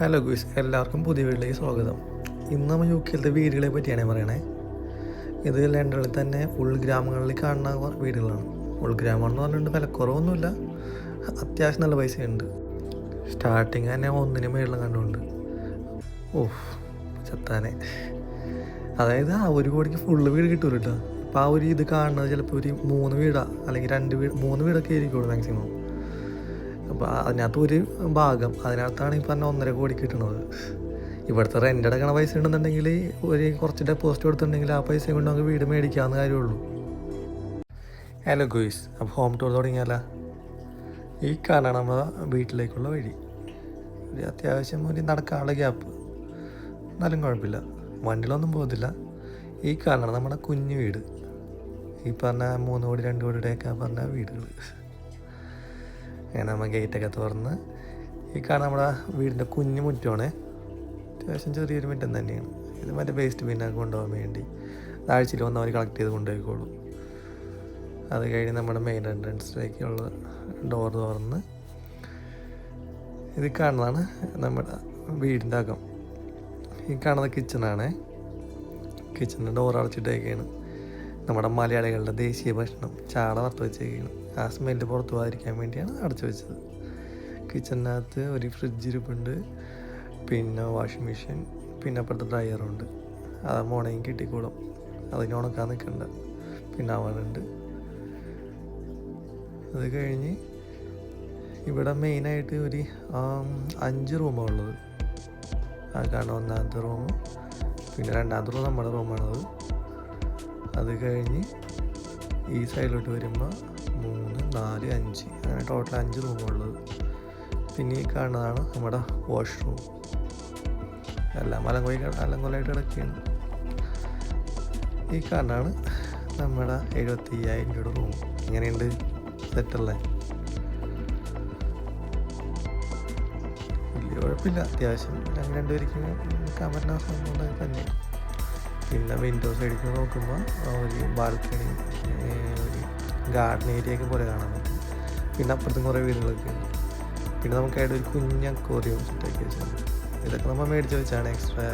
Hello guys, എല്ലാവർക്കും പുതിയ വീട്ടിലേക്ക് സ്വാഗതം. ഇന്ന് നമ്മൾ യുകെയിലത്തെ വീടുകളെ പറ്റിയാണ് പറയണേ. ഇത് ലണ്ടനിൽ തന്നെ ഉൾഗ്രാമങ്ങളിൽ കാണുന്ന വീടുകളാണ്. ഉൾഗ്രാമം എന്ന് പറഞ്ഞിട്ട് വിലക്കുറവൊന്നുമില്ല, അത്യാവശ്യം നല്ല പൈസയുണ്ട്. സ്റ്റാർട്ടിങ് തന്നെ 1 മേളിലും കണ്ടുകൊണ്ട് ചത്താനെ. അതായത് ആ 1 കോടിക്ക് ഫുള്ള് വീട് കിട്ടൂല കേട്ടോ. അപ്പോൾ ആ ഇത് കാണുന്നത് ചിലപ്പോൾ ഒരു 3 വീടാ അല്ലെങ്കിൽ 3 വീടൊക്കെ ആയിരിക്കുള്ളൂ മാക്സിമം. അപ്പോൾ അതിനകത്ത് ഭാഗം അതിനകത്താണ് ഈ പറഞ്ഞ 1.5 കോടി കിട്ടുന്നത്. ഇവിടുത്തെ റെൻ്റ് അടക്കണ പൈസ ഉണ്ടെന്നുണ്ടെങ്കിൽ കുറച്ച് ഡെപ്പോസിറ്റ് കൊടുത്തിട്ടുണ്ടെങ്കിൽ ആ പൈസ കൊണ്ട് നമുക്ക് വീട് മേടിക്കാവുന്ന കാര്യമുള്ളൂ. ഹലോ ഗോയ്സ്, അപ്പോൾ ഹോം ടൂർ തുടങ്ങിയാലോ? ഈ കാണാണ് നമ്മളെ വീട്ടിലേക്കുള്ള വഴി. അത്യാവശ്യം നടക്കാനുള്ള ഗ്യാപ്പ്, എന്നാലും കുഴപ്പമില്ല, വണ്ടിയിലൊന്നും പോകുന്നില്ല. ഈ കാണണം നമ്മുടെ കുഞ്ഞു വീട്, ഈ പറഞ്ഞ 3 കോടി 2 കോടിയുടെയൊക്കെ പറഞ്ഞ വീടുകൾ. അങ്ങനെ നമ്മൾ ഗേറ്റൊക്കെ തുറന്ന് ഈ കാണാൻ നമ്മുടെ വീടിൻ്റെ കുഞ്ഞു മുറ്റമാണ്. അത്യാവശ്യം ചെറിയൊരു മുറ്റം തന്നെയാണ്. ഇത് മറ്റേ വേസ്റ്റ് ബിന്നൊക്കെ കൊണ്ടുപോകാൻ വേണ്ടി ആഴ്ചയിൽ വന്നവർ കളക്ട് ചെയ്ത് കൊണ്ടുപോയിക്കോളും. അത് കഴിഞ്ഞ് നമ്മുടെ മെയിൻ എൻട്രൻസിലേക്കുള്ള ഡോർ തുറന്ന് ഇത് കാണുന്നതാണ് നമ്മുടെ വീടിൻ്റെ അകം. ഈ കാണുന്നത് കിച്ചണാണ്. കിച്ചണിൻ്റെ ഡോർ അടച്ചിട്ടേക്കാണ്. നമ്മുടെ മലയാളികളുടെ ദേശീയ ഭക്ഷണം ചാള വറുത്ത് വെച്ചേക്കാണ്. ആ സ്മെല്ല് പുറത്തു പോകാതിരിക്കാൻ വേണ്ടിയാണ് അടച്ചു വെച്ചത്. കിച്ചണിനകത്ത് ഒരു ഫ്രിഡ്ജ് ഇരിപ്പുണ്ട്, പിന്നെ വാഷിംഗ് മെഷീൻ, പിന്നെ അപ്പുറത്തെ ഡ്രയറുണ്ട്. അത് മോണയും കിട്ടിക്കോളും, അതിന് ഉണക്കാൻ നിൽക്കണ്ട. പിന്നെ അവനുണ്ട്. അത് കഴിഞ്ഞ് ഇവിടെ മെയിനായിട്ട് ഒരു 5 റൂമാണ് ഉള്ളത്. ആ കാണുന്ന 1ാമത്തെ റൂം, പിന്നെ 2ാമത്തെ റൂം നമ്മുടെ റൂമാണത്. അത് കഴിഞ്ഞ് ഈ സൈഡിലോട്ട് വരുമ്പോൾ 3, 4, 5 അങ്ങനെ ടോട്ടൽ 5 റൂമുള്ളത്. പിന്നെ ഈ കാണുന്നതാണ് നമ്മുടെ വാഷ്റൂം. എല്ലാം അലങ്കൊലമായിട്ട് കിടക്കുകയാണ്. ഈ കാണുന്നതാണ് നമ്മുടെ 75,000 രൂപയുടെ റൂം. എങ്ങനെയുണ്ട്? സെറ്റല്ലേ? വലിയ കുഴപ്പമില്ല, അത്യാവശ്യം 2 പേർക്ക് നിൽക്കാൻ പറ്റുന്ന സംഭവം തന്നെ. പിന്നെ വിൻഡോ സൈഡിൽ നോക്കുമ്പോൾ ഒരു ബാൽക്കണി, ഒരു ഗാർഡൻ ഏരിയ ഒക്കെ പോലെ കാണാൻ പറ്റും. പിന്നെ അപ്പുറത്തും കുറേ വീടുകളൊക്കെ ഉണ്ട്. പിന്നെ നമുക്കായിട്ട് ഒരു കുഞ്ഞ് അക്വേറിയം സെറ്റാക്കി വെച്ചിട്ടുണ്ട്. ഇതൊക്കെ നമ്മൾ മേടിച്ച് വെച്ചാണ് എക്സ്ട്രാ.